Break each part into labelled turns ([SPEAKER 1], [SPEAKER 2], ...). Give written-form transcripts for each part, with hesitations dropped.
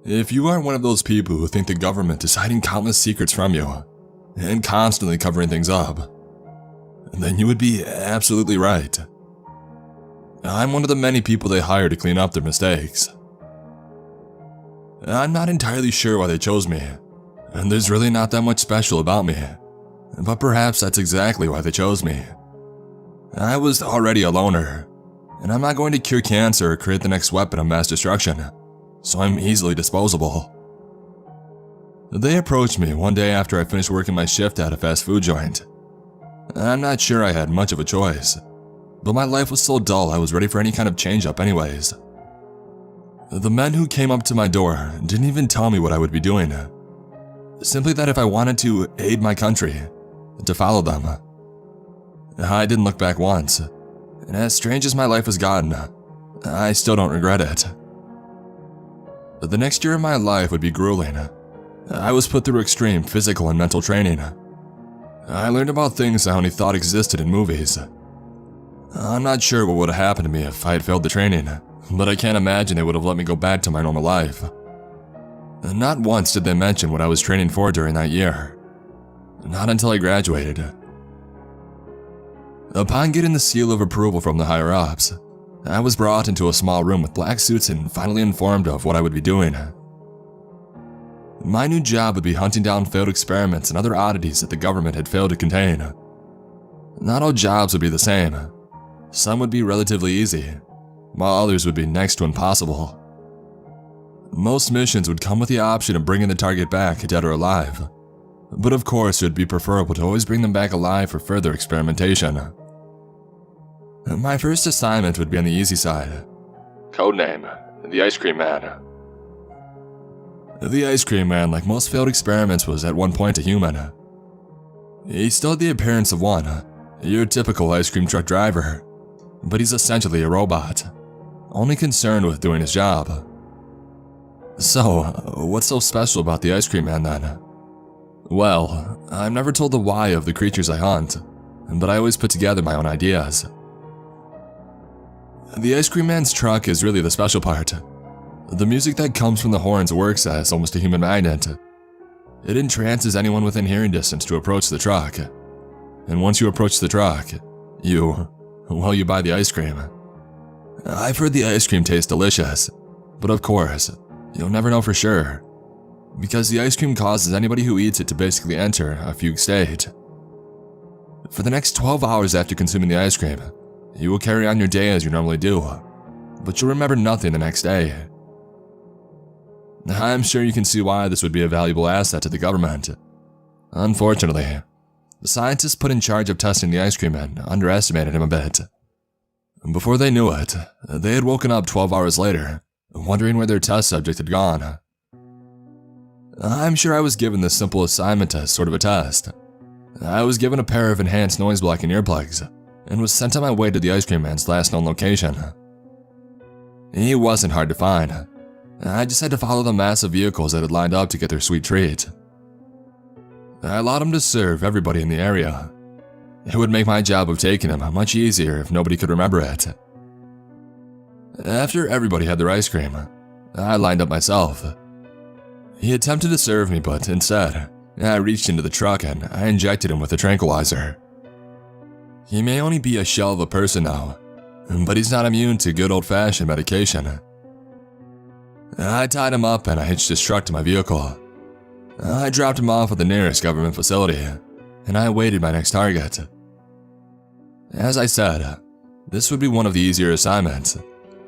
[SPEAKER 1] If you are one of those people who think the government is hiding countless secrets from you and constantly covering things up, then you would be absolutely right. I'm one of the many people they hire to clean up their mistakes. I'm not entirely sure why they chose me, and there's really not that much special about me, but perhaps that's exactly why they chose me. I was already a loner, and I'm not going to cure cancer or create the next weapon of mass destruction, so I'm easily disposable. They approached me one day after I finished working my shift at a fast food joint. I'm not sure I had much of a choice, but my life was so dull I was ready for any kind of change-up anyways. The men who came up to my door didn't even tell me what I would be doing, simply that if I wanted to aid my country, to follow them. I didn't look back once, and as strange as my life has gotten, I still don't regret it. The next year of my life would be grueling. I was put through extreme physical and mental training. I learned about things I only thought existed in movies. I'm not sure what would have happened to me if I had failed the training, but I can't imagine they would have let me go back to my normal life. Not once did they mention what I was training for during that year. Not until I graduated. Upon getting the seal of approval from the higher-ups, I was brought into a small room with black suits and finally informed of what I would be doing. My new job would be hunting down failed experiments and other oddities that the government had failed to contain. Not all jobs would be the same. Some would be relatively easy, while others would be next to impossible. Most missions would come with the option of bringing the target back, dead or alive, but of course it would be preferable to always bring them back alive for further experimentation. My first assignment would be on the easy side. Codename, the Ice Cream Man. The Ice Cream Man, like most failed experiments, was at one point a human. He still had the appearance of one, your typical ice cream truck driver, but he's essentially a robot, only concerned with doing his job. So, what's so special about the Ice Cream Man then? Well, I'm never told the why of the creatures I hunt, but I always put together my own ideas. The Ice Cream Man's truck is really the special part. The music that comes from the horns works as almost a human magnet. It entrances anyone within hearing distance to approach the truck. And once you approach the truck, you buy the ice cream. I've heard the ice cream tastes delicious, but of course, you'll never know for sure, because the ice cream causes anybody who eats it to basically enter a fugue state. For the next 12 hours after consuming the ice cream, you will carry on your day as you normally do, but you'll remember nothing the next day. I'm sure you can see why this would be a valuable asset to the government. Unfortunately, the scientists put in charge of testing the Ice Cream Man underestimated him a bit. Before they knew it, they had woken up 12 hours later, wondering where their test subject had gone. I'm sure I was given this simple assignment as sort of a test. I was given a pair of enhanced noise blocking earplugs, and was sent on my way to the Ice Cream Man's last known location. He wasn't hard to find. I just had to follow the massive vehicles that had lined up to get their sweet treat. I allowed him to serve everybody in the area. It would make my job of taking him much easier if nobody could remember it. After everybody had their ice cream, I lined up myself. He attempted to serve me, but instead, I reached into the truck and I injected him with a tranquilizer. He may only be a shell of a person now, but he's not immune to good old-fashioned medication. I tied him up and I hitched his truck to my vehicle. I dropped him off at the nearest government facility, and I awaited my next target. As I said, this would be one of the easier assignments.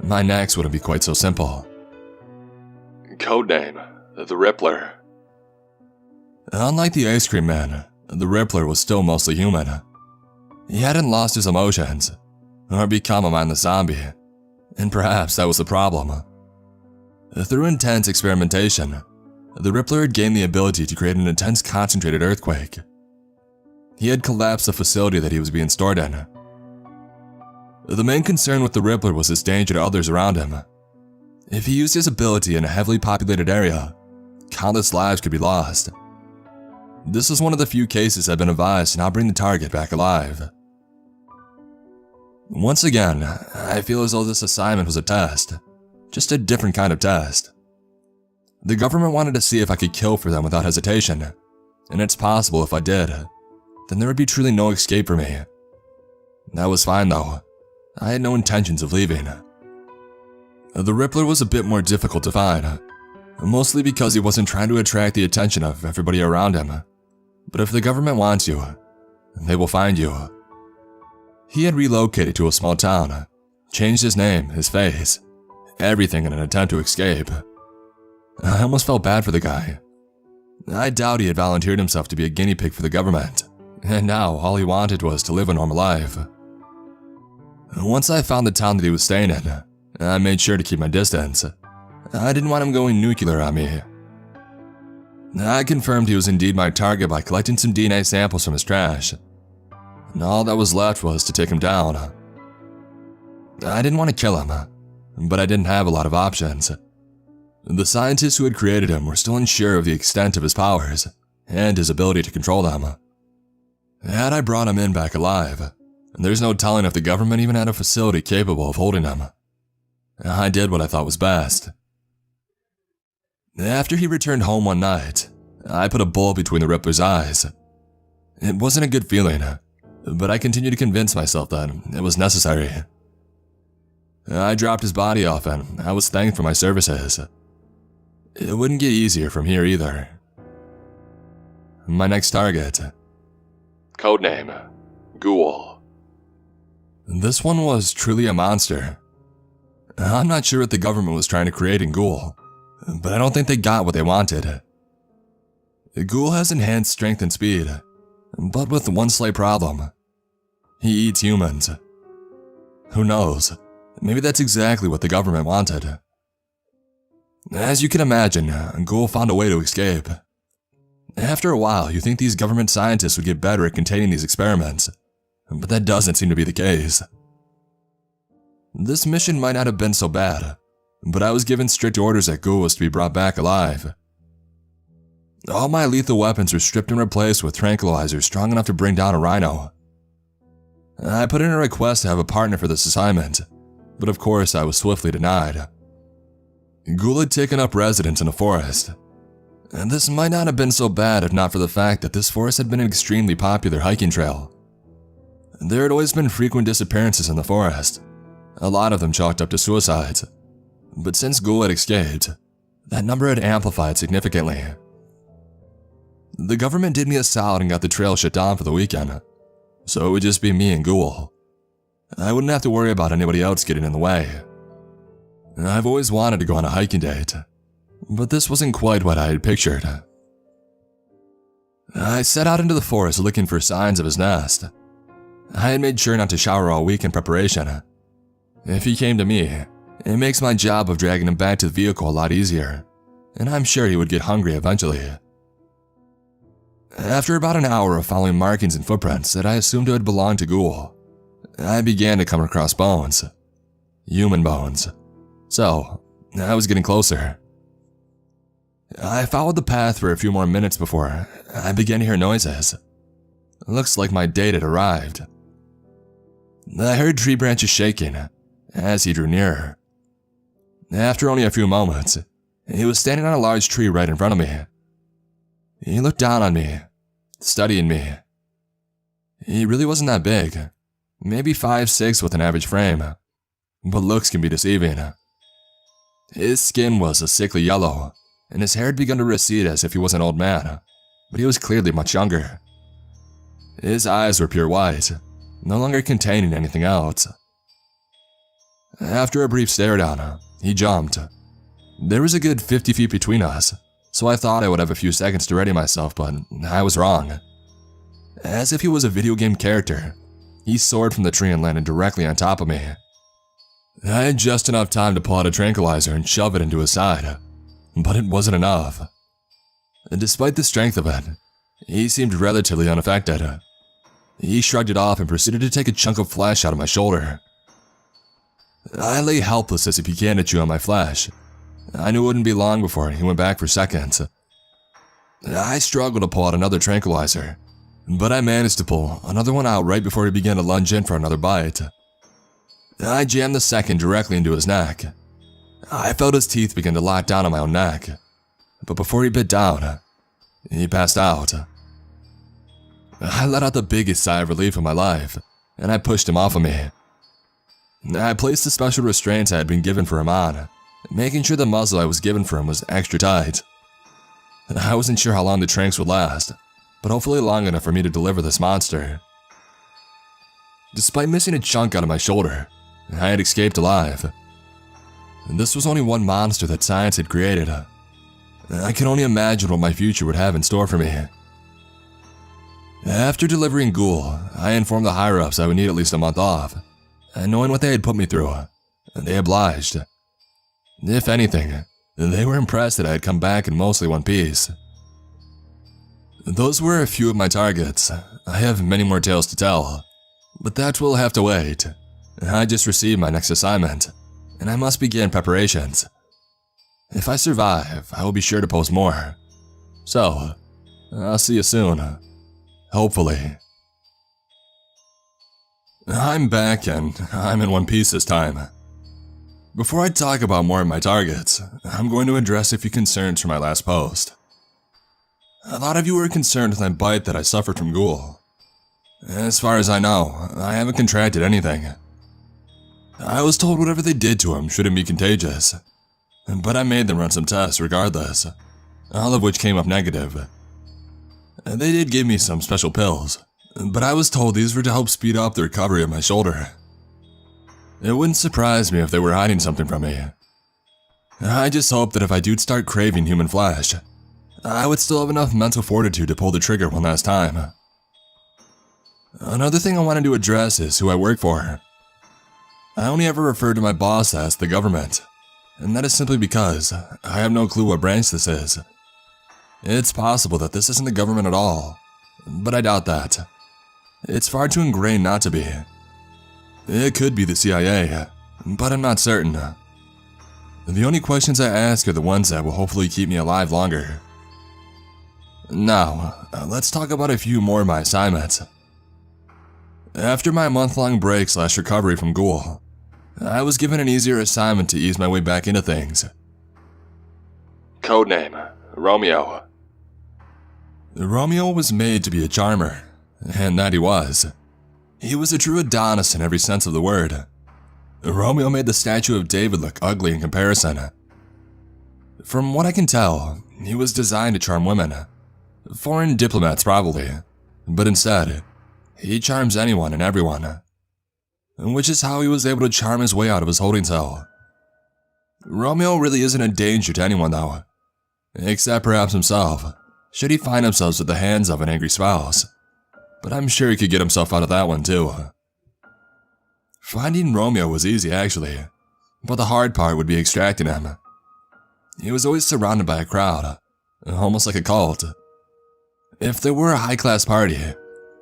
[SPEAKER 1] My next wouldn't be quite so simple. Codename, the Rippler. Unlike the Ice Cream Man, the Rippler was still mostly human. He hadn't lost his emotions, or become a mindless zombie, and perhaps that was the problem. Through intense experimentation, the Rippler had gained the ability to create an intense concentrated earthquake. He had collapsed the facility that he was being stored in. The main concern with the Rippler was his danger to others around him. If he used his ability in a heavily populated area, countless lives could be lost. This was one of the few cases I've been advised to not bring the target back alive. Once again, I feel as though this assignment was a test, just a different kind of test. The government wanted to see if I could kill for them without hesitation, and it's possible if I did, then there would be truly no escape for me. That was fine though. I had no intentions of leaving. The Rippler was a bit more difficult to find, mostly because he wasn't trying to attract the attention of everybody around him. But if the government wants you, they will find you. He had relocated to a small town, changed his name, his face, everything in an attempt to escape. I almost felt bad for the guy. I doubt he had volunteered himself to be a guinea pig for the government, and now all he wanted was to live a normal life. Once I found the town that he was staying in, I made sure to keep my distance. I didn't want him going nuclear on me. I confirmed he was indeed my target by collecting some DNA samples from his trash, and all that was left was to take him down. I didn't want to kill him, but I didn't have a lot of options. The scientists who had created him were still unsure of the extent of his powers and his ability to control them. Had I brought him in back alive, there's no telling if the government even had a facility capable of holding him. I did what I thought was best. After he returned home one night, I put a bullet between the Rippler's eyes. It wasn't a good feeling, but I continued to convince myself that it was necessary. I dropped his body off and I was thanked for my services. It wouldn't get easier from here either. My next target. Codename, Ghoul. This one was truly a monster. I'm not sure what the government was trying to create in Ghoul, but I don't think they got what they wanted. Ghoul has enhanced strength and speed, but with one slight problem. He eats humans. Who knows? Maybe that's exactly what the government wanted. As you can imagine, Ghoul found a way to escape. After a while, you think these government scientists would get better at containing these experiments, but that doesn't seem to be the case. This mission might not have been so bad, but I was given strict orders that Ghoul was to be brought back alive. All my lethal weapons were stripped and replaced with tranquilizers strong enough to bring down a rhino. I put in a request to have a partner for this assignment, but of course I was swiftly denied. Ghoul had taken up residence in a forest, and this might not have been so bad if not for the fact that this forest had been an extremely popular hiking trail. There had always been frequent disappearances in the forest, a lot of them chalked up to suicides, but since Ghoul had escaped, that number had amplified significantly. The government did me a solid and got the trail shut down for the weekend, so it would just be me and Ghoul. I wouldn't have to worry about anybody else getting in the way. I've always wanted to go on a hiking date, but this wasn't quite what I had pictured. I set out into the forest looking for signs of his nest. I had made sure not to shower all week in preparation. If he came to me, it makes my job of dragging him back to the vehicle a lot easier, and I'm sure he would get hungry eventually. After about an hour of following markings and footprints that I assumed had belonged to Ghoul, I began to come across bones. Human bones. So, I was getting closer. I followed the path for a few more minutes before I began to hear noises. Looks like my date had arrived. I heard tree branches shaking as he drew nearer. After only a few moments, he was standing on a large tree right in front of me. He looked down on me, studying me. He really wasn't that big, maybe 5'6" with an average frame, but looks can be deceiving. His skin was a sickly yellow, and his hair had begun to recede as if he was an old man, but he was clearly much younger. His eyes were pure white, no longer containing anything else. After a brief stare down, he jumped. There was a good 50 feet between us, so I thought I would have a few seconds to ready myself, but I was wrong. As if he was a video game character, he soared from the tree and landed directly on top of me. I had just enough time to pull out a tranquilizer and shove it into his side, but it wasn't enough. Despite the strength of it, he seemed relatively unaffected. He shrugged it off and proceeded to take a chunk of flesh out of my shoulder. I lay helpless as he began to chew on my flesh. I knew it wouldn't be long before he went back for seconds. I struggled to pull out another tranquilizer, but I managed to pull another one out right before he began to lunge in for another bite. I jammed the second directly into his neck. I felt his teeth begin to lock down on my own neck. but before he bit down, he passed out. I let out the biggest sigh of relief of my life, and I pushed him off of me. I placed the special restraints I had been given for him on, making sure the muzzle I was given for him was extra tight. I wasn't sure how long the tranks would last, but hopefully long enough for me to deliver this monster. Despite missing a chunk out of my shoulder, I had escaped alive. This was only one monster that science had created. I can only imagine what my future would have in store for me. After delivering Ghoul, I informed the higher-ups I would need at least a month off, and knowing what they had put me through, they obliged. If anything, they were impressed that I had come back in mostly one piece. Those were a few of my targets. I have many more tales to tell, but that will have to wait. I just received my next assignment, and I must begin preparations. If I survive, I will be sure to post more. So, I'll see you soon. Hopefully. I'm back and I'm in one piece this time. Before I talk about more of my targets, I'm going to address a few concerns from my last post. A lot of you were concerned with my bite that I suffered from Ghoul. As far as I know, I haven't contracted anything. I was told whatever they did to him shouldn't be contagious, but I made them run some tests regardless, all of which came up negative. They did give me some special pills, but I was told these were to help speed up the recovery of my shoulder. It wouldn't surprise me if they were hiding something from me. I just hope that if I do start craving human flesh, I would still have enough mental fortitude to pull the trigger one last time. Another thing I wanted to address is who I work for. I only ever refer to my boss as the government, and that is simply because I have no clue what branch this is. It's possible that this isn't the government at all, but I doubt that. It's far too ingrained not to be. It could be the CIA, but I'm not certain. The only questions I ask are the ones that will hopefully keep me alive longer. Now, let's talk about a few more of my assignments. After my month-long break/recovery from Ghoul, I was given an easier assignment to ease my way back into things. Codename, Romeo. Romeo was made to be a charmer, and that he was. He was a true Adonis in every sense of the word. Romeo made the statue of David look ugly in comparison. From what I can tell, he was designed to charm women. Foreign diplomats probably, but instead, he charms anyone and everyone. Which is how he was able to charm his way out of his holding cell. Romeo really isn't a danger to anyone though, except perhaps himself, should he find himself at the hands of an angry spouse. But I'm sure he could get himself out of that one too. Finding Romeo was easy actually, but the hard part would be extracting him. He was always surrounded by a crowd, almost like a cult. If there were a high-class party,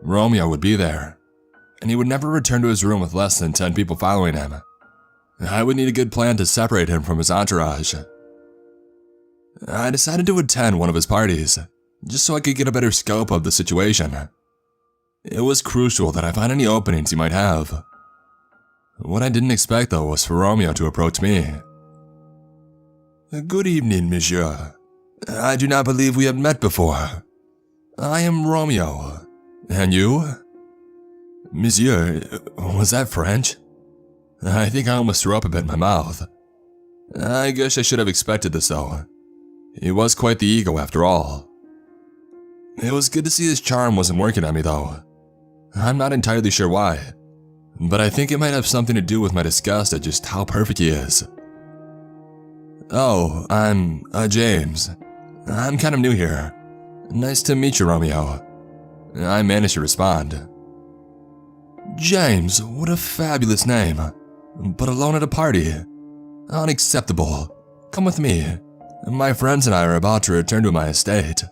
[SPEAKER 1] Romeo would be there, and he would never return to his room with less than 10 people following him. I would need a good plan to separate him from his entourage. I decided to attend one of his parties, just so I could get a better scope of the situation. It was crucial that I find any openings he might have. What I didn't expect though was for Romeo to approach me. Good evening, monsieur. I do not believe we have met before. I am Romeo. And you? Monsieur, was that French? I think I almost threw up a bit in my mouth. I guess I should have expected this though. He was quite the ego after all. It was good to see his charm wasn't working on me though. I'm not entirely sure why, but I think it might have something to do with my disgust at just how perfect he is. Oh, I'm James. I'm kind of new here. Nice to meet you, Romeo. I managed to respond. James, what a fabulous name. But alone at a party? Unacceptable. Come with me. My friends and I are about to return to my estate.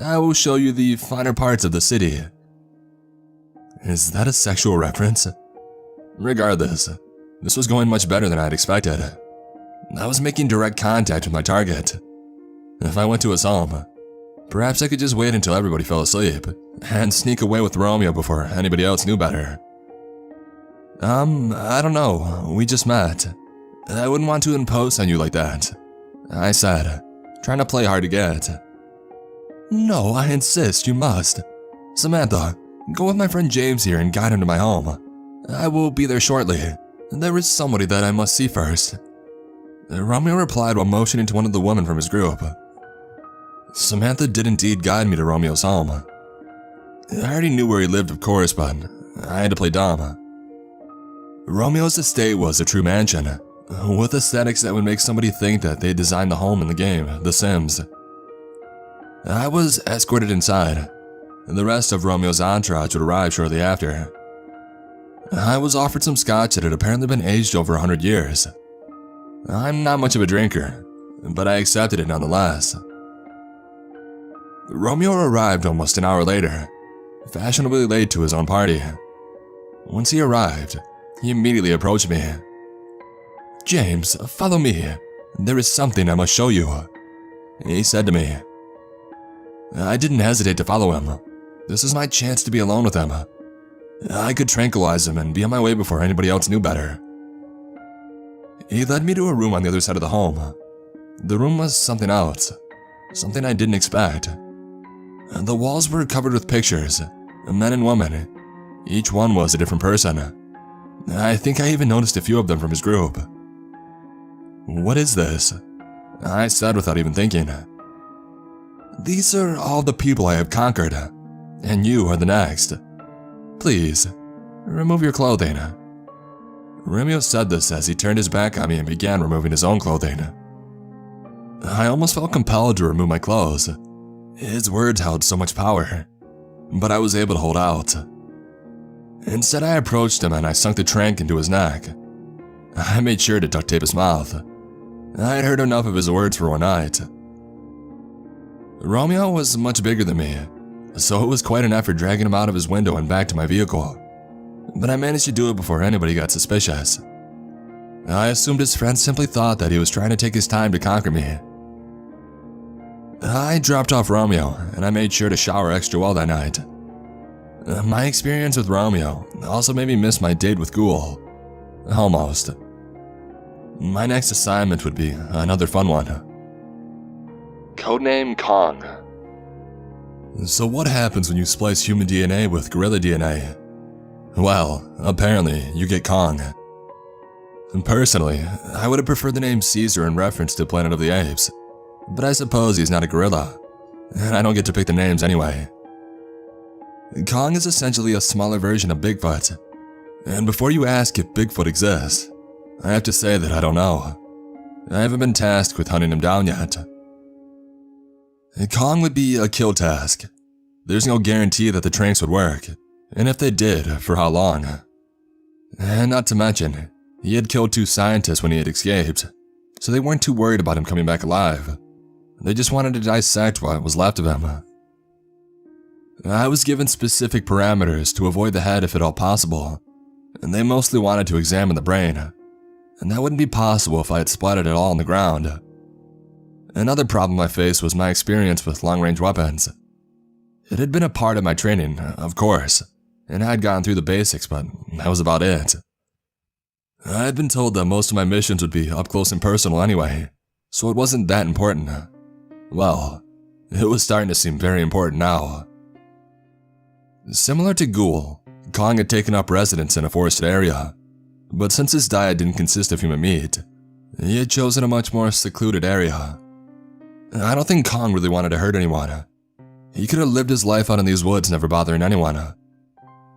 [SPEAKER 1] I will show you the finer parts of the city. Is that a sexual reference? Regardless, this was going much better than I had expected. I was making direct contact with my target. If I went to his home, perhaps I could just wait until everybody fell asleep and sneak away with Romeo before anybody else knew better. I don't know, we just met. I wouldn't want to impose on you like that, I said, trying to play hard to get. No, I insist, you must. Samantha, go with my friend James here and guide him to my home. I will be there shortly. There is somebody that I must see first. Romeo replied while motioning to one of the women from his group. Samantha did indeed guide me to Romeo's home. I already knew where he lived, of course, but I had to play dumb. Romeo's estate was a true mansion, with aesthetics that would make somebody think that they designed the home in the game, The Sims. I was escorted inside, and the rest of Romeo's entourage would arrive shortly after. I was offered some scotch that had apparently been aged over 100 years. I'm not much of a drinker, but I accepted it nonetheless. Romeo arrived almost an hour later, fashionably late to his own party. Once he arrived, he immediately approached me. James, follow me. There is something I must show you, he said to me. I didn't hesitate to follow him. This is my chance to be alone with him. I could tranquilize him and be on my way before anybody else knew better. He led me to a room on the other side of the home. The room was something else, something I didn't expect. The walls were covered with pictures, men and women. Each one was a different person. I think I even noticed a few of them from his group. What is this? I said without even thinking. These are all the people I have conquered, and you are the next. Please, remove your clothing. Romeo said this as he turned his back on me and began removing his own clothing. I almost felt compelled to remove my clothes. His words held so much power, but I was able to hold out. Instead, I approached him and I sunk the trank into his neck. I made sure to duct tape his mouth. I had heard enough of his words for one night. Romeo was much bigger than me, so it was quite an effort dragging him out of his window and back to my vehicle. But I managed to do it before anybody got suspicious. I assumed his friends simply thought that he was trying to take his time to conquer me. I dropped off Romeo, and I made sure to shower extra well that night. My experience with Romeo also made me miss my date with Ghoul. Almost. My next assignment would be another fun one. Codename Kong. So what happens when you splice human DNA with gorilla DNA? Well, apparently you get Kong. Personally, I would have preferred the name Caesar in reference to Planet of the Apes, but I suppose he's not a gorilla, and I don't get to pick the names anyway. Kong is essentially a smaller version of Bigfoot, and before you ask if Bigfoot exists, I have to say that I don't know. I haven't been tasked with hunting him down yet. Kong would be a kill task. There's no guarantee that the tranks would work, and if they did, for how long? And not to mention, he had killed 2 scientists when he had escaped, so they weren't too worried about him coming back alive. They just wanted to dissect what was left of him. I was given specific parameters to avoid the head if at all possible, and they mostly wanted to examine the brain, and that wouldn't be possible if I had splattered it all on the ground. Another problem I faced was my experience with long-range weapons. It had been a part of my training, of course, and I had gone through the basics, but that was about it. I had been told that most of my missions would be up close and personal anyway, so it wasn't that important. Well, it was starting to seem very important now. Similar to Ghoul, Kong had taken up residence in a forested area, but since his diet didn't consist of human meat, he had chosen a much more secluded area. I don't think Kong really wanted to hurt anyone. He could have lived his life out in these woods never bothering anyone,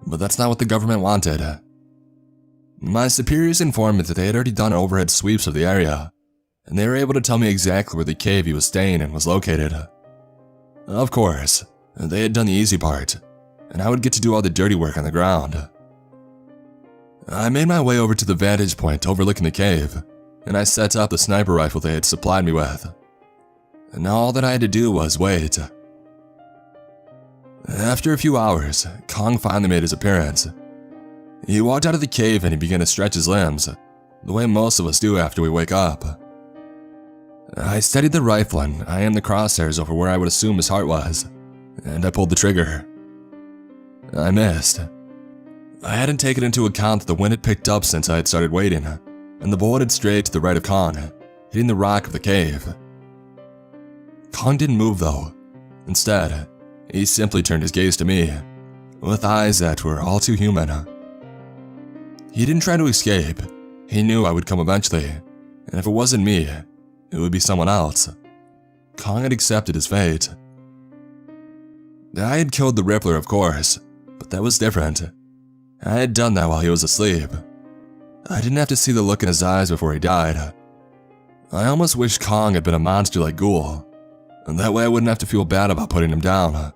[SPEAKER 1] but that's not what the government wanted. My superiors informed me that they had already done overhead sweeps of the area, and they were able to tell me exactly where the cave he was staying in was located. Of course, they had done the easy part, and I would get to do all the dirty work on the ground. I made my way over to the vantage point overlooking the cave, and I set up the sniper rifle they had supplied me with. And now all that I had to do was wait. After a few hours, Kong finally made his appearance. He walked out of the cave and he began to stretch his limbs, the way most of us do after we wake up. I steadied the rifle and I aimed the crosshairs over where I would assume his heart was, and I pulled the trigger. I missed. I hadn't taken into account that the wind had picked up since I had started waiting, and the bullet had strayed to the right of Kong, hitting the rock of the cave. Kong didn't move though. Instead, he simply turned his gaze to me, with eyes that were all too human. He didn't try to escape. He knew I would come eventually, and if it wasn't me, it would be someone else. Kong had accepted his fate. I had killed the Rippler, of course, but that was different. I had done that while he was asleep. I didn't have to see the look in his eyes before he died. I almost wish Kong had been a monster like Ghoul, and that way I wouldn't have to feel bad about putting him down.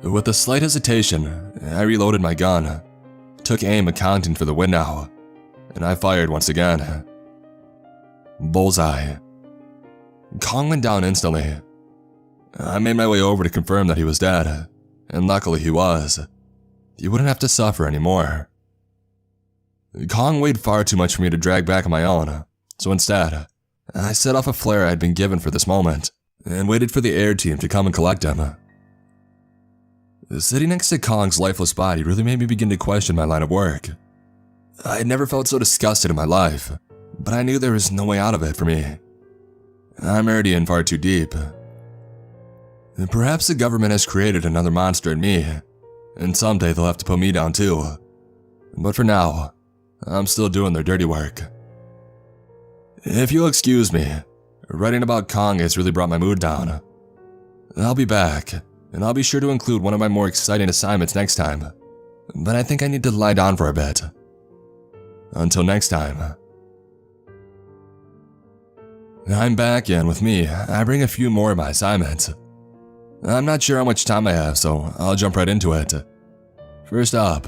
[SPEAKER 1] With a slight hesitation, I reloaded my gun, took aim accounting for the wind now, and I fired once again. Bullseye. Kong went down instantly. I made my way over to confirm that he was dead, and luckily he was. He wouldn't have to suffer anymore. Kong weighed far too much for me to drag back on my own, so instead, I set off a flare I had been given for this moment, and waited for the air team to come and collect him. Sitting next to Kong's lifeless body really made me begin to question my line of work. I had never felt so disgusted in my life, but I knew there was no way out of it for me. I'm already in far too deep. Perhaps the government has created another monster in me, and someday they'll have to put me down too. But for now, I'm still doing their dirty work. If you'll excuse me, writing about Kong has really brought my mood down. I'll be back, and I'll be sure to include one of my more exciting assignments next time, but I think I need to lie down for a bit. Until next time. I'm back, and with me, I bring a few more of my assignments. I'm not sure how much time I have, so I'll jump right into it. First up,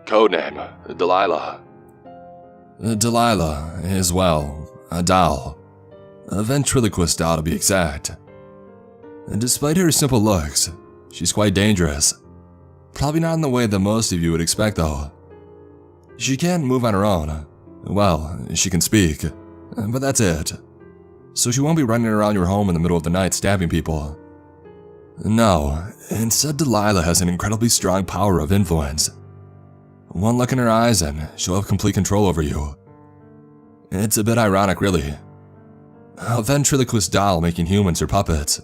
[SPEAKER 1] codename Delilah. Delilah is, well, a doll. A ventriloquist doll to be exact. Despite her simple looks, she's quite dangerous. Probably not in the way that most of you would expect though. She can't move on her own. Well, she can speak, but that's it. So she won't be running around your home in the middle of the night stabbing people. No, instead Delilah has an incredibly strong power of influence. One look in her eyes and she'll have complete control over you. It's a bit ironic really. A ventriloquist doll making humans her puppets.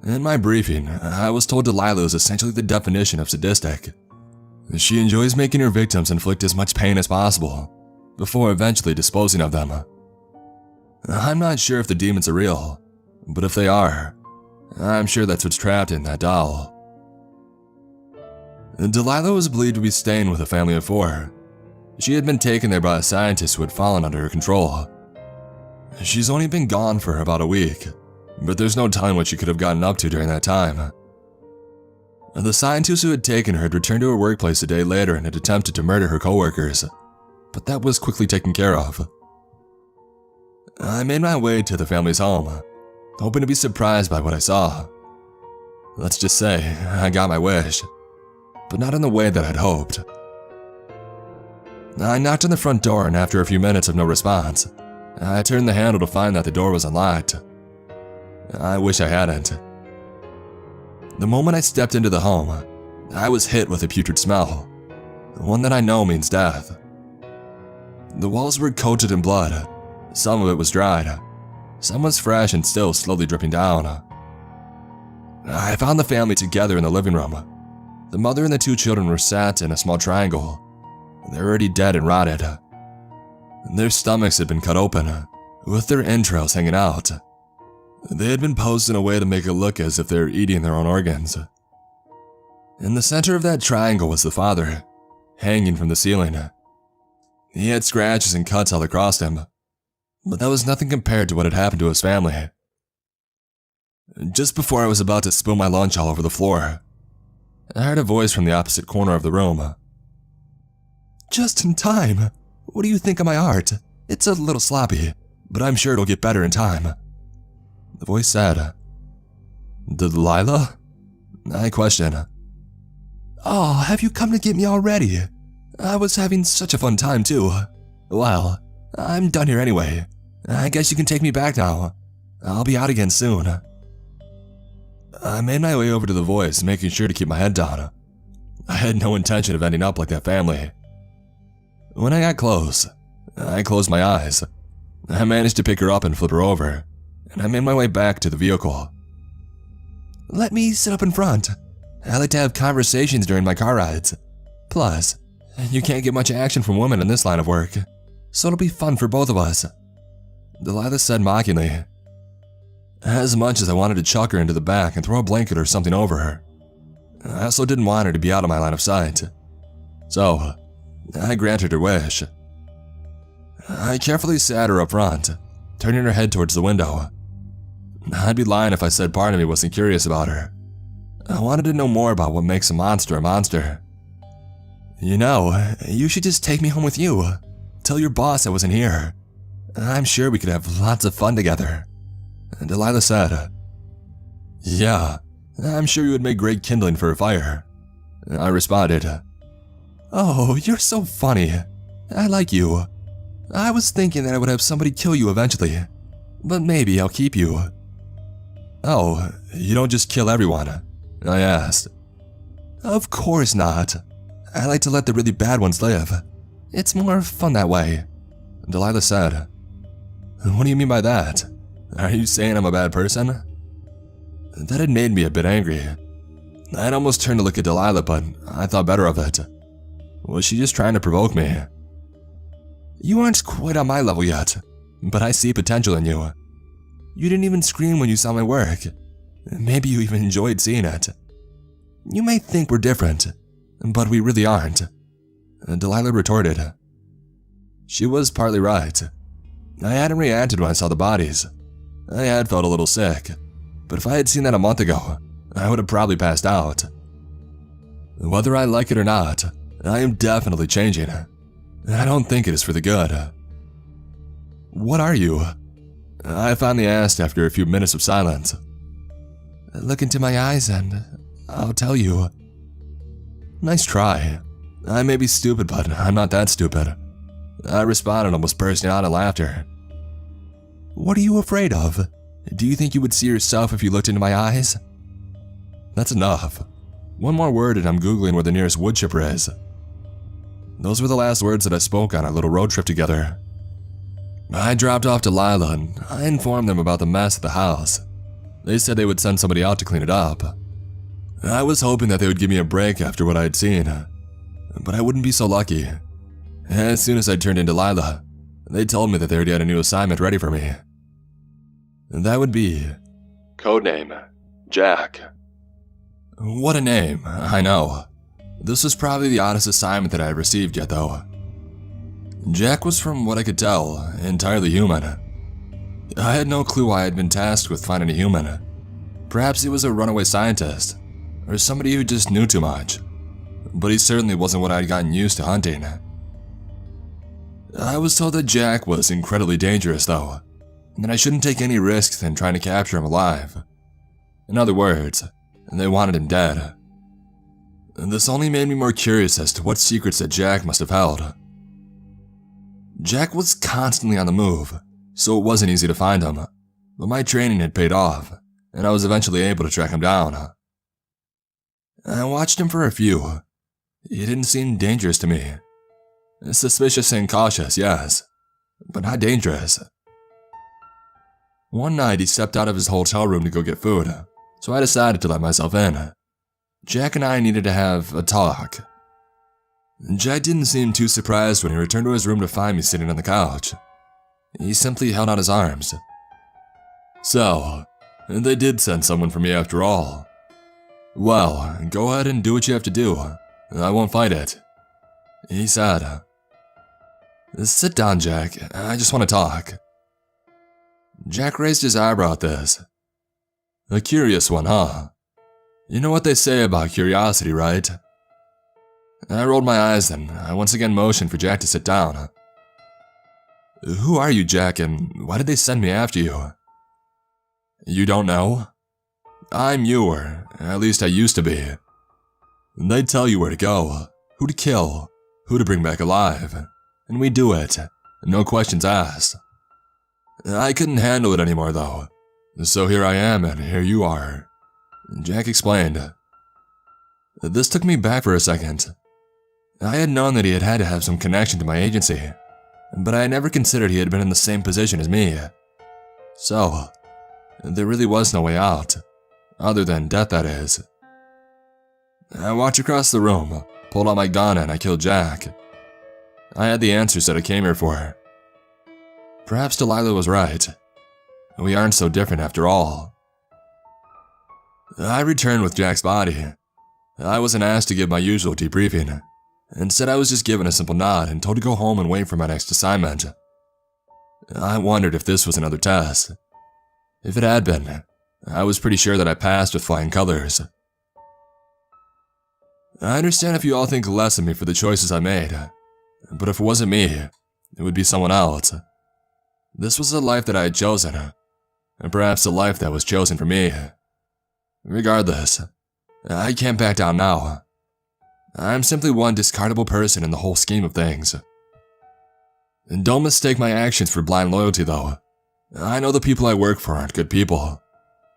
[SPEAKER 1] In my briefing, I was told Delilah is essentially the definition of sadistic. She enjoys making her victims inflict as much pain as possible, before eventually disposing of them. I'm not sure if the demons are real, but if they are, I'm sure that's what's trapped in that doll. Delilah was believed to be staying with a family of 4. She had been taken there by a scientist who had fallen under her control. She's only been gone for about a week, but there's no telling what she could have gotten up to during that time. The scientist who had taken her had returned to her workplace a day later and had attempted to murder her coworkers, but that was quickly taken care of. I made my way to the family's home, hoping to be surprised by what I saw. Let's just say, I got my wish, but not in the way that I'd hoped. I knocked on the front door, and after a few minutes of no response, I turned the handle to find that the door was unlocked. I wish I hadn't. The moment I stepped into the home, I was hit with a putrid smell, one that I know means death. The walls were coated in blood. Some of it was dried. Some was fresh and still slowly dripping down. I found the family together in the living room. The mother and the 2 children were sat in a small triangle. They were already dead and rotted. Their stomachs had been cut open, with their entrails hanging out. They had been posed in a way to make it look as if they were eating their own organs. In the center of that triangle was the father, hanging from the ceiling. He had scratches and cuts all across him, but that was nothing compared to what had happened to his family. Just before I was about to spill my lunch all over the floor, I heard a voice from the opposite corner of the room. "Just in time. What do you think of my art? It's a little sloppy, but I'm sure it'll get better in time." The voice said. "Delilah?" I questioned. "Oh, have you come to get me already? I was having such a fun time too. Well, I'm done here anyway. I guess you can take me back now. I'll be out again soon." I made my way over to the voice, making sure to keep my head down. I had no intention of ending up like that family. When I got close, I closed my eyes. I managed to pick her up and flip her over, and I made my way back to the vehicle. Let me sit up in front. I like to have conversations during my car rides. Plus, you can't get much action from women in this line of work, so it'll be fun for both of us, Delilah said mockingly. As much as I wanted to chuck her into the back and throw a blanket or something over her, I also didn't want her to be out of my line of sight. So, I granted her wish. I carefully sat her up front, turning her head towards the window. I'd be lying if I said part of me wasn't curious about her. I wanted to know more about what makes a monster a monster. You know, you should just take me home with you. Tell your boss I wasn't here. I'm sure we could have lots of fun together, Delilah said. Yeah, I'm sure you would make great kindling for a fire, I responded. Oh, you're so funny. I like you. I was thinking that I would have somebody kill you eventually, but maybe I'll keep you. Oh, you don't just kill everyone? I asked. Of course not. I like to let the really bad ones live. It's more fun that way, Delilah said. What do you mean by that? Are you saying I'm a bad person? That had made me a bit angry. I'd almost turned to look at Delilah, but I thought better of it. Was she just trying to provoke me? You aren't quite on my level yet, but I see potential in you. You didn't even scream when you saw my work. Maybe you even enjoyed seeing it. You may think we're different, but we really aren't, Delilah retorted. She was partly right. I hadn't reacted when I saw the bodies. I had felt a little sick, but if I had seen that a month ago, I would have probably passed out. Whether I like it or not, I am definitely changing. I don't think it is for the good. What are you? I finally asked after a few minutes of silence. Look into my eyes and I'll tell you. Nice try. I may be stupid, but I'm not that stupid, I responded, almost bursting out in laughter. What are you afraid of? Do you think you would see yourself if you looked into my eyes? That's enough. One more word and I'm Googling where the nearest wood chipper is. Those were the last words that I spoke on our little road trip together. I dropped off Delilah and I informed them about the mess at the house. They said they would send somebody out to clean it up. I was hoping that they would give me a break after what I had seen, but I wouldn't be so lucky. As soon as I turned in Delilah, they told me that they already had a new assignment ready for me. That would be codename Jack. What a name, I know. This was probably the oddest assignment that I had received yet though. Jack was, from what I could tell, entirely human. I had no clue why I had been tasked with finding a human. Perhaps he was a runaway scientist, or somebody who just knew too much. But he certainly wasn't what I had gotten used to hunting. I was told that Jack was incredibly dangerous though, and that I shouldn't take any risks in trying to capture him alive. In other words, they wanted him dead. This only made me more curious as to what secrets that Jack must have held. Jack was constantly on the move, so it wasn't easy to find him, but my training had paid off, and I was eventually able to track him down. I watched him for a few. He didn't seem dangerous to me. Suspicious and cautious, yes, but not dangerous. One night he stepped out of his hotel room to go get food, so I decided to let myself in. Jack and I needed to have a talk. Jack didn't seem too surprised when he returned to his room to find me sitting on the couch. He simply held out his arms. So, they did send someone for me after all. Well, go ahead and do what you have to do. I won't fight it, he said. Sit down, Jack. I just want to talk. Jack raised his eyebrow at this. A curious one, huh? You know what they say about curiosity, right? I rolled my eyes and I once again motioned for Jack to sit down. Who are you, Jack, and why did they send me after you? You don't know? I'm you, or at least I used to be. They'd tell you where to go, who to kill, who to bring back alive, and we do it, no questions asked. I couldn't handle it anymore though, so here I am and here you are, Jack explained. This took me back for a second. I had known that he had to have some connection to my agency, but I had never considered he had been in the same position as me. So, There really was no way out. Other than death, that is. I walked across the room, pulled out my gun, and I killed Jack. I had the answers that I came here for. Perhaps Delilah was right. We aren't so different after all. I returned with Jack's body. I wasn't asked to give my usual debriefing. Instead, I was just given a simple nod and told to go home and wait for my next assignment. I wondered if this was another test. If it had been, I was pretty sure that I passed with flying colors. I understand if you all think less of me for the choices I made, but if it wasn't me, it would be someone else. This was the life that I had chosen, and perhaps the life that was chosen for me. Regardless, I can't back down now. I'm simply one discardable person in the whole scheme of things. And don't mistake my actions for blind loyalty, though. I know the people I work for aren't good people.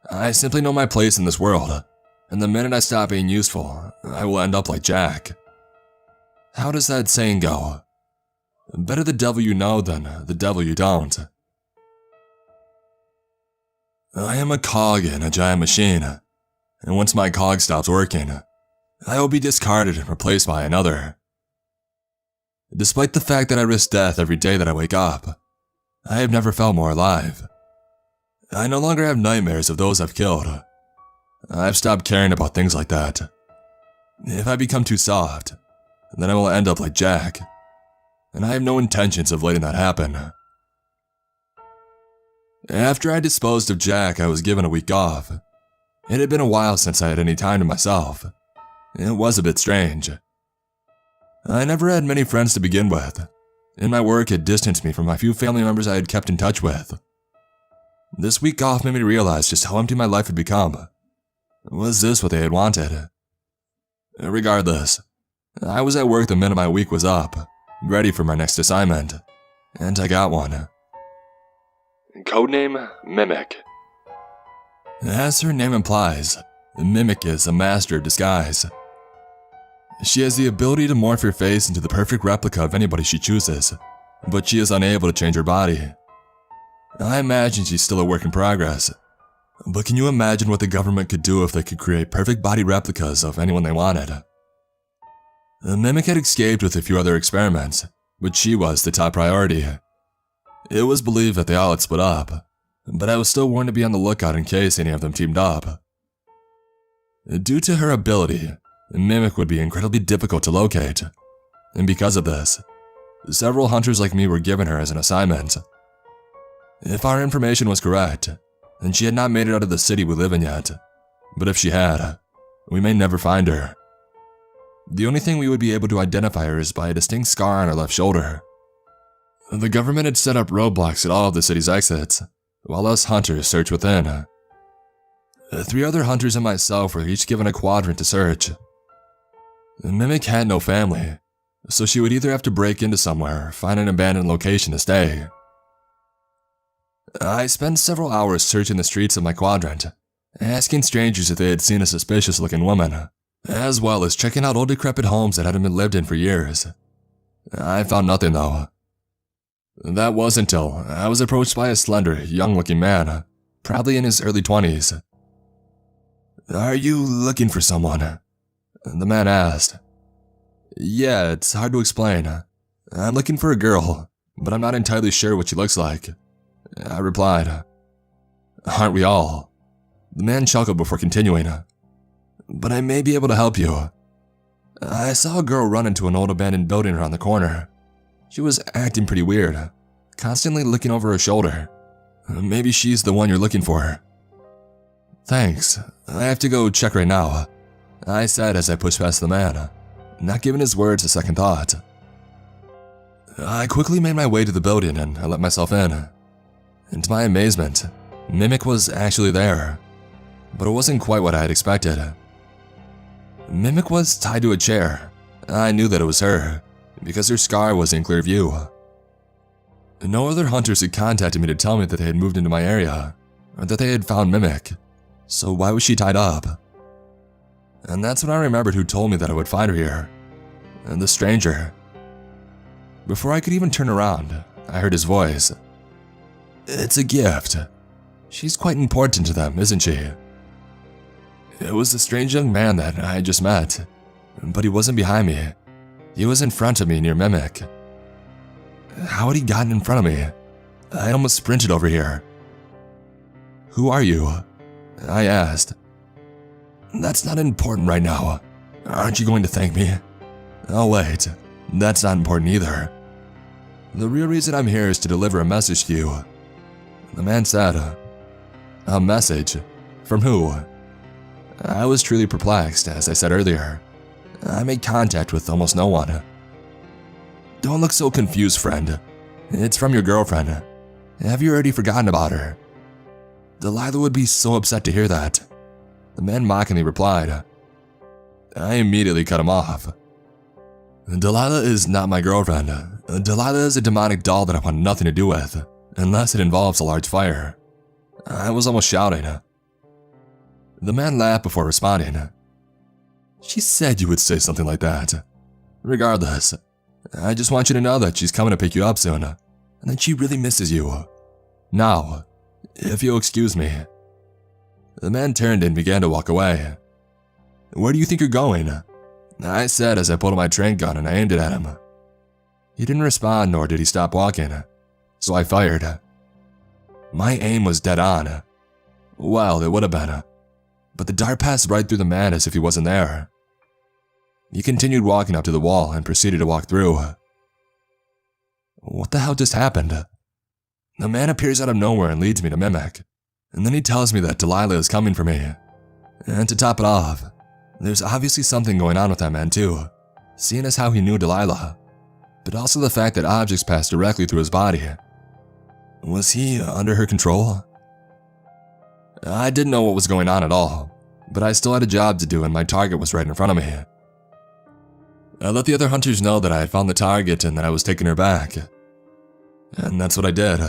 [SPEAKER 1] I simply know my place in this world, and the minute I stop being useful, I will end up like Jack. How does that saying go? Better the devil you know than the devil you don't. I am a cog in a giant machine, and once my cog stops working, I will be discarded and replaced by another. Despite the fact that I risk death every day that I wake up, I have never felt more alive. I no longer have nightmares of those I've killed. I've stopped caring about things like that. If I become too soft, then I will end up like Jack, and I have no intentions of letting that happen. After I disposed of Jack, I was given a week off. It had been a while since I had any time to myself. It was a bit strange. I never had many friends to begin with, and my work had distanced me from my few family members I had kept in touch with. This week off made me realize just how empty my life had become. Was this what they had wanted? Regardless, I was at work the minute my week was up, ready for my next assignment, and I got one. Codename Mimic. As her name implies, Mimic is a master of disguise. She has the ability to morph her face into the perfect replica of anybody she chooses, but she is unable to change her body. I imagine she's still a work in progress, but can you imagine what the government could do if they could create perfect body replicas of anyone they wanted? The Mimic had escaped with a few other experiments, but she was the top priority. It was believed that they all had split up, but I was still warned to be on the lookout in case any of them teamed up. Due to her ability, Mimic would be incredibly difficult to locate, and because of this, several hunters like me were given her as an assignment. If our information was correct, then she had not made it out of the city we live in yet, but if she had, we may never find her. The only thing we would be able to identify her is by a distinct scar on her left shoulder. The government had set up roadblocks at all of the city's exits, while us hunters searched within. 3 other hunters and myself were each given a quadrant to search. The Mimic had no family, so she would either have to break into somewhere or find an abandoned location to stay. I spent several hours searching the streets of my quadrant, asking strangers if they had seen a suspicious-looking woman, as well as checking out old decrepit homes that hadn't been lived in for years. I found nothing though. That was until I was approached by a slender, young-looking man, probably in his early 20s. "Are you looking for someone?" the man asked. "Yeah, it's hard to explain. I'm looking for a girl, but I'm not entirely sure what she looks like," I replied. "Aren't we all?" The man chuckled before continuing. "But I may be able to help you. I saw a girl run into an old abandoned building around the corner. She was acting pretty weird, constantly looking over her shoulder. Maybe she's the one you're looking for." "Thanks, I have to go check right now," I said as I pushed past the man, not giving his words a second thought. I quickly made my way to the building and I let myself in. And to my amazement, Mimic was actually there, but it wasn't quite what I had expected. Mimic was tied to a chair. I knew that it was her, because her scar was in clear view. No other hunters had contacted me to tell me that they had moved into my area, or that they had found Mimic, so why was she tied up? And that's when I remembered who told me that I would find her here. The stranger. Before I could even turn around, I heard his voice. "It's a gift." She's quite important to them, isn't she? It was a strange young man that I had just met, but he wasn't behind me. He was in front of me near Mimic. How had he gotten in front of me? I almost sprinted over here. Who are you? I asked. That's not important right now. Aren't you going to thank me? Oh wait, that's not important either. The real reason I'm here is to deliver a message to you. The man said, a message? From who? I was truly perplexed, as I said earlier. I made contact with almost no one. Don't look so confused, friend. It's from your girlfriend. Have you already forgotten about her? Delilah would be so upset to hear that. The man mockingly replied. I immediately cut him off. Delilah is not my girlfriend. Delilah is a demonic doll that I want nothing to do with, unless it involves a large fire. I was almost shouting. The man laughed before responding. She said you would say something like that. Regardless, I just want you to know that she's coming to pick you up soon, and that she really misses you. Now, if you'll excuse me. The man turned and began to walk away. Where do you think you're going? I said as I pulled out my tranq gun and I aimed it at him. He didn't respond, nor did he stop walking, so I fired. My aim was dead on. Well, it would have been, but the dart passed right through the man as if he wasn't there. He continued walking up to the wall and proceeded to walk through. What the hell just happened? The man appears out of nowhere and leads me to Mimic, and then he tells me that Delilah is coming for me. And to top it off, there's obviously something going on with that man too, seeing as how he knew Delilah, but also the fact that objects passed directly through his body. Was he under her control? I didn't know what was going on at all, but I still had a job to do and my target was right in front of me. I let the other hunters know that I had found the target and that I was taking her back. And that's what I did.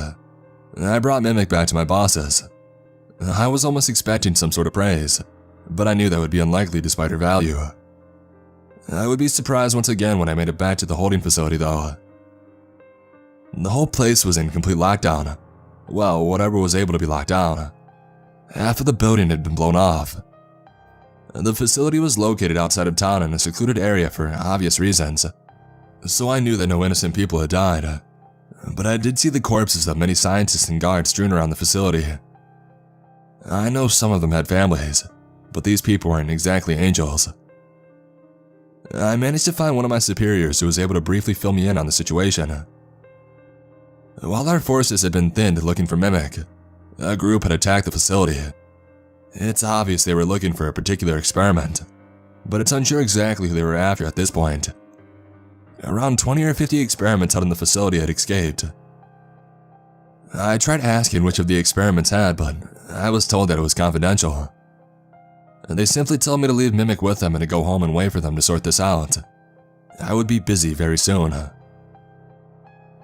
[SPEAKER 1] I brought Mimic back to my bosses. I was almost expecting some sort of praise, but I knew that would be unlikely despite her value. I would be surprised once again when I made it back to the holding facility though. The whole place was in complete lockdown. Well, whatever was able to be locked down. Half of the building had been blown off. The facility was located outside of town in a secluded area for obvious reasons, so I knew that no innocent people had died. But I did see the corpses of many scientists and guards strewn around the facility. I know some of them had families, but these people weren't exactly angels. I managed to find one of my superiors who was able to briefly fill me in on the situation. While our forces had been thinned looking for Mimic, a group had attacked the facility. It's obvious they were looking for a particular experiment, but it's unsure exactly who they were after at this point. Around 20 or 50 experiments out in the facility had escaped. I tried asking which of the experiments had, but I was told that it was confidential. They simply told me to leave Mimic with them and to go home and wait for them to sort this out. I would be busy very soon.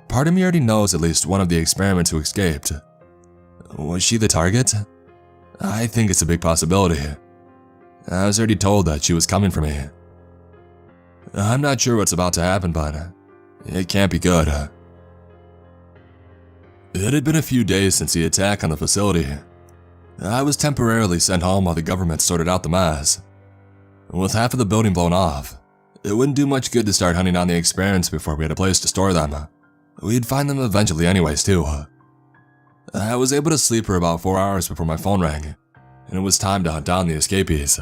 [SPEAKER 1] Part of me already knows at least one of the experiments who escaped. Was she the target? I think it's a big possibility. I was already told that she was coming for me. I'm not sure what's about to happen, but it can't be good. It had been a few days since the attack on the facility. I was temporarily sent home while the government sorted out the mess. With half of the building blown off, it wouldn't do much good to start hunting down the experiments before we had a place to store them. We'd find them eventually anyways too. I was able to sleep for about 4 hours before my phone rang, and it was time to hunt down the escapees.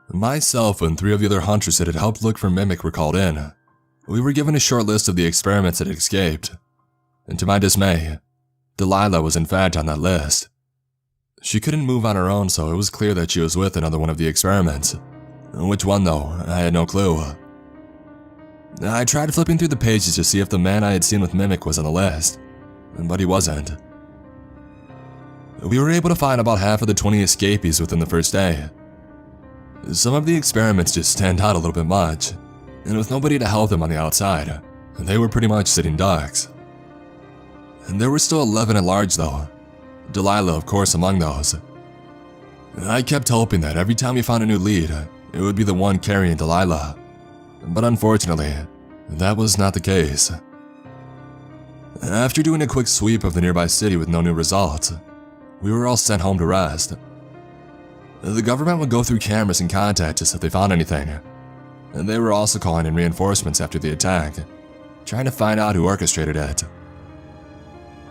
[SPEAKER 1] Myself and 3 of the other hunters that had helped look for Mimic were called in. We were given a short list of the experiments that had escaped, and to my dismay, Delilah was in fact on that list. She couldn't move on her own, so it was clear that she was with another one of the experiments. Which one though, I had no clue. I tried flipping through the pages to see if the man I had seen with Mimic was on the list, but he wasn't. We were able to find about half of the 20 escapees within the first day. Some of the experiments just stand out a little bit much, and with nobody to help them on the outside, they were pretty much sitting ducks. And there were still 11 at large though, Delilah of course among those. I kept hoping that every time we found a new lead, it would be the one carrying Delilah, but unfortunately, that was not the case. After doing a quick sweep of the nearby city with no new results, we were all sent home to rest. The government would go through cameras and contact us if they found anything. And they were also calling in reinforcements after the attack, trying to find out who orchestrated it.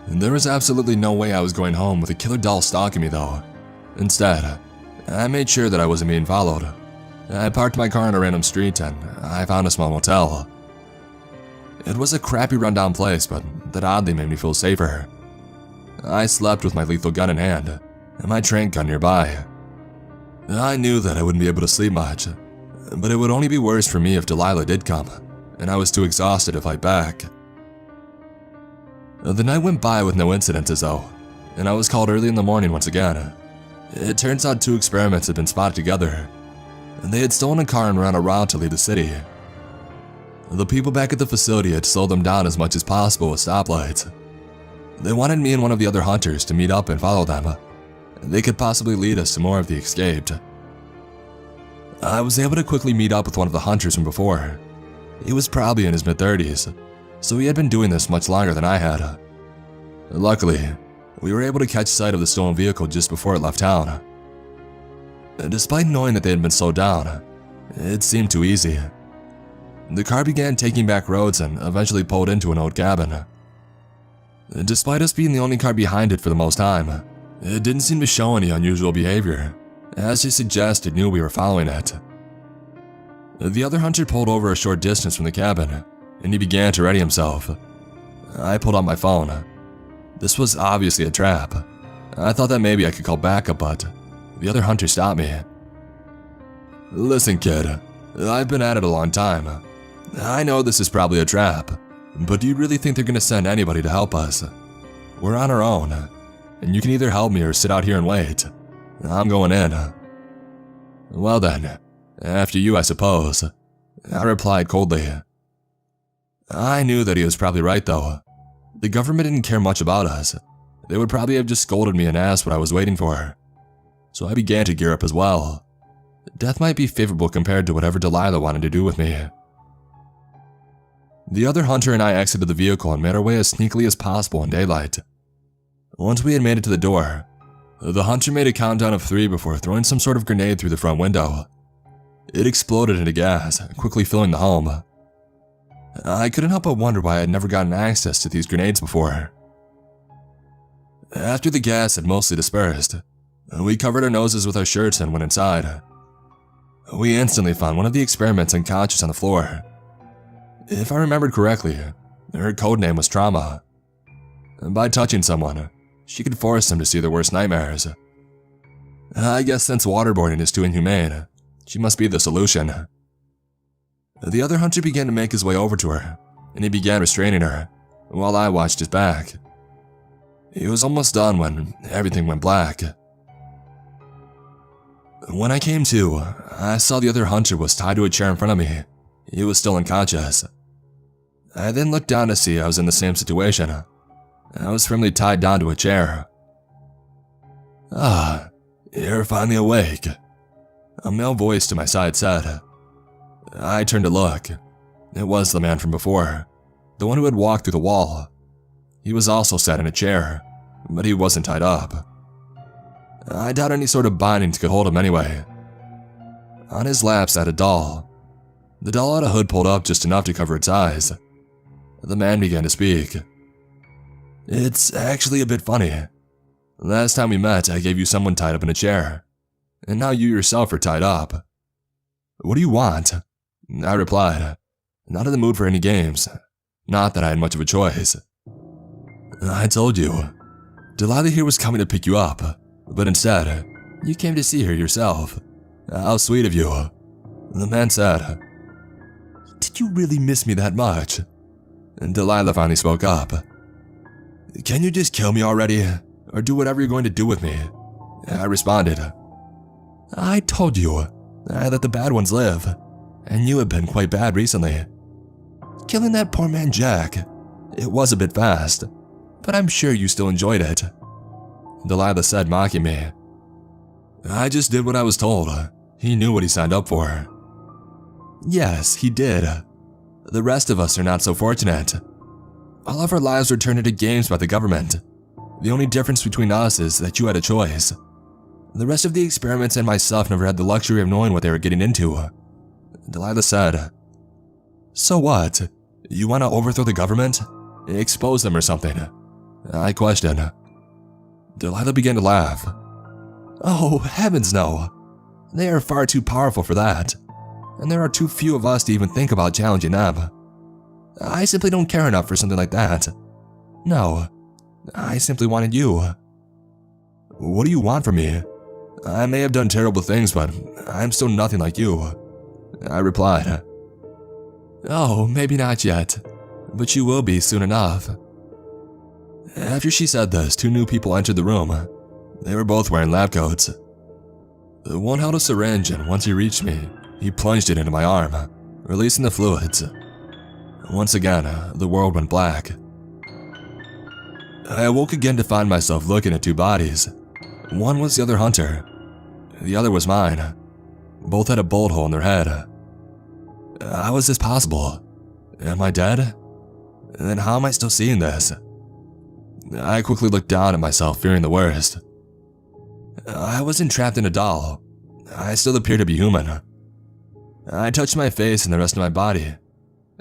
[SPEAKER 1] There was absolutely no way I was going home with a killer doll stalking me though. Instead, I made sure that I wasn't being followed. I parked my car on a random street and I found a small motel. It was a crappy rundown place, but that oddly made me feel safer. I slept with my lethal gun in hand and my tranq gun nearby. I knew that I wouldn't be able to sleep much, but it would only be worse for me if Delilah did come, and I was too exhausted to fight back. The night went by with no incidences though, and I was called early in the morning once again. It turns out 2 experiments had been spotted together, and they had stolen a car and ran a route to leave the city. The people back at the facility had slowed them down as much as possible with stoplights. They wanted me and one of the other hunters to meet up and follow them. They could possibly lead us to more of the escaped. I was able to quickly meet up with one of the hunters from before. He was probably in his mid-30s, so he had been doing this much longer than I had. Luckily, we were able to catch sight of the stolen vehicle just before it left town. Despite knowing that they had been slowed down, it seemed too easy. The car began taking back roads and eventually pulled into an old cabin. Despite us being the only car behind it for the most time, it didn't seem to show any unusual behavior, as to suggest it knew we were following it. The other hunter pulled over a short distance from the cabin, and he began to ready himself. I pulled out my phone. This was obviously a trap. I thought that maybe I could call backup, but the other hunter stopped me. "Listen, kid, I've been at it a long time. I know this is probably a trap, but do you really think they're gonna send anybody to help us? We're on our own, and you can either help me or sit out here and wait. I'm going in." "Well then, after you, I suppose," I replied coldly. I knew that he was probably right though. The government didn't care much about us. They would probably have just scolded me and asked what I was waiting for. So I began to gear up as well. Death might be favorable compared to whatever Delilah wanted to do with me. The other hunter and I exited the vehicle and made our way as sneakily as possible in daylight. Once we had made it to the door, the hunter made a countdown of 3 before throwing some sort of grenade through the front window. It exploded into gas, quickly filling the home. I couldn't help but wonder why I had never gotten access to these grenades before. After the gas had mostly dispersed, we covered our noses with our shirts and went inside. We instantly found one of the experiments unconscious on the floor. If I remembered correctly, her codename was Trauma. By touching someone, she could force them to see their worst nightmares. I guess since waterboarding is too inhumane, she must be the solution. The other hunter began to make his way over to her, and he began restraining her, while I watched his back. He was almost done when everything went black. When I came to, I saw the other hunter was tied to a chair in front of me. He was still unconscious. I then looked down to see I was in the same situation. I was firmly tied down to a chair. "Ah, you're finally awake," a male voice to my side said. I turned to look. It was the man from before, the one who had walked through the wall. He was also sat in a chair, but he wasn't tied up. I doubt any sort of bindings could hold him anyway. On his lap sat a doll. The doll had a hood pulled up just enough to cover its eyes. The man began to speak. "It's actually a bit funny. Last time we met, I gave you someone tied up in a chair, and now you yourself are tied up. What do you want?" I replied, not in the mood for any games. Not that I had much of a choice. "I told you. Delilah here was coming to pick you up, but instead, you came to see her yourself. How sweet of you." The man said, "Did you really miss me that much?" And Delilah finally spoke up. "Can you just kill me already, or do whatever you're going to do with me?" I responded. "I told you, I let the bad ones live, and you have been quite bad recently. Killing that poor man Jack, it was a bit fast, but I'm sure you still enjoyed it." Delilah said, mocking me. "I just did what I was told. He knew what he signed up for." "Yes, he did. The rest of us are not so fortunate. All of our lives were turned into games by the government. The only difference between us is that you had a choice. The rest of the experiments and myself never had the luxury of knowing what they were getting into. Delilah said, "So what? You want to overthrow the government? Expose them or something?" I questioned. Delilah began to laugh. "Oh, heavens no. They are far too powerful for that. And there are too few of us to even think about challenging them. I simply don't care enough for something like that. No, I simply wanted you." "What do you want from me? I may have done terrible things, but I'm still nothing like you," I replied. "Oh, maybe not yet, but you will be soon enough." After she said this, 2 new people entered the room. They were both wearing lab coats. The one held a syringe, and once he reached me, he plunged it into my arm, releasing the fluids. Once again, the world went black. I awoke again to find myself looking at 2 bodies. One was the other hunter. The other was mine. Both had a bullet hole in their head. How is this possible? Am I dead? Then how am I still seeing this? I quickly looked down at myself, fearing the worst. I wasn't trapped in a doll. I still appeared to be human. I touched my face and the rest of my body.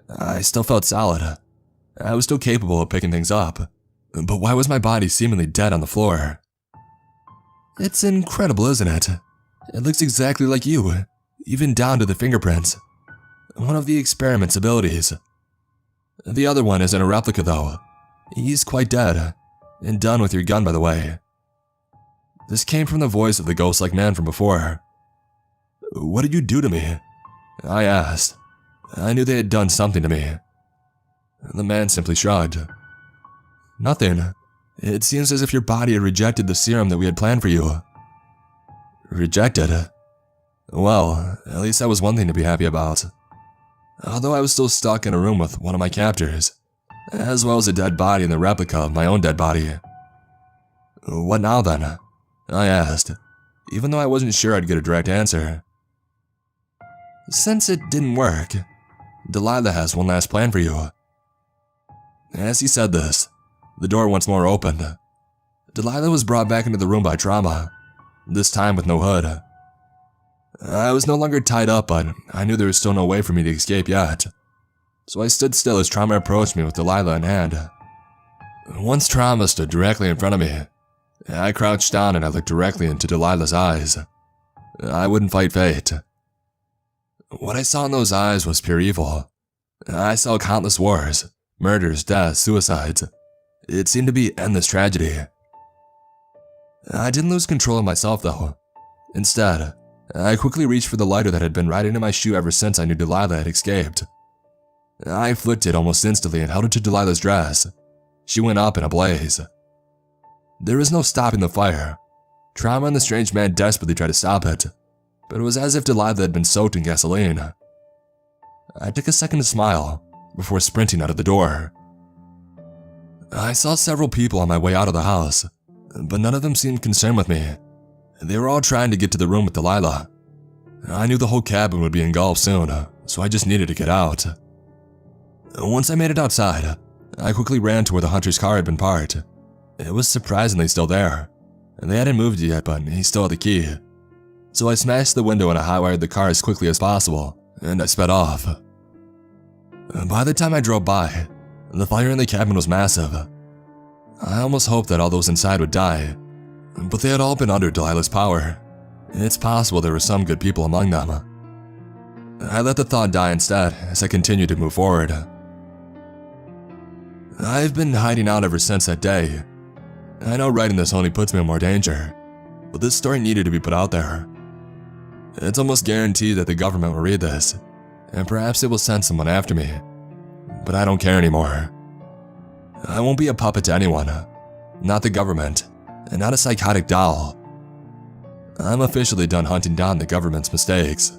[SPEAKER 1] I still felt solid. I was still capable of picking things up. But why was my body seemingly dead on the floor? It's incredible, isn't it? It looks exactly like you, even down to the fingerprints. One of the experiment's abilities. The other one isn't a replica though. He's quite dead, and done with your gun, by the way. This came from the voice of the ghost-like man from before. "What did you do to me?" I asked. I knew they had done something to me. The man simply shrugged. "Nothing. It seems as if your body had rejected the serum that we had planned for you." Rejected? Well, at least that was one thing to be happy about. Although I was still stuck in a room with one of my captors, as well as a dead body and the replica of my own dead body. "What now then?" I asked, even though I wasn't sure I'd get a direct answer. "Since it didn't work, Delilah has one last plan for you." As he said this, the door once more opened. Delilah was brought back into the room by trauma, this time with no hood. I was no longer tied up, but I knew there was still no way for me to escape yet. So I stood still as Trauma approached me with Delilah in hand. Once Trauma stood directly in front of me, I crouched down and I looked directly into Delilah's eyes. I wouldn't fight fate. What I saw in those eyes was pure evil. I saw countless wars, murders, deaths, suicides. It seemed to be endless tragedy. I didn't lose control of myself though. Instead, I quickly reached for the lighter that had been right into my shoe ever since I knew Delilah had escaped. I flicked it almost instantly and held it to Delilah's dress. She went up in a blaze. There was no stopping the fire. Trauma and the strange man desperately tried to stop it, but it was as if Delilah had been soaked in gasoline. I took a second to smile before sprinting out of the door. I saw several people on my way out of the house, but none of them seemed concerned with me. They were all trying to get to the room with Delilah. I knew the whole cabin would be engulfed soon, so I just needed to get out. Once I made it outside, I quickly ran to where the hunter's car had been parked. It was surprisingly still there. They hadn't moved yet, but he still had the key. So I smashed the window and I high-wired the car as quickly as possible, and I sped off. By the time I drove by, the fire in the cabin was massive. I almost hoped that all those inside would die, but they had all been under Delilah's power. It's possible there were some good people among them. I let the thought die instead as I continued to move forward. I've been hiding out ever since that day. I know writing this only puts me in more danger, but this story needed to be put out there. It's almost guaranteed that the government will read this, and perhaps it will send someone after me. But I don't care anymore. I won't be a puppet to anyone, not the government, and not a psychotic doll. I'm officially done hunting down the government's mistakes.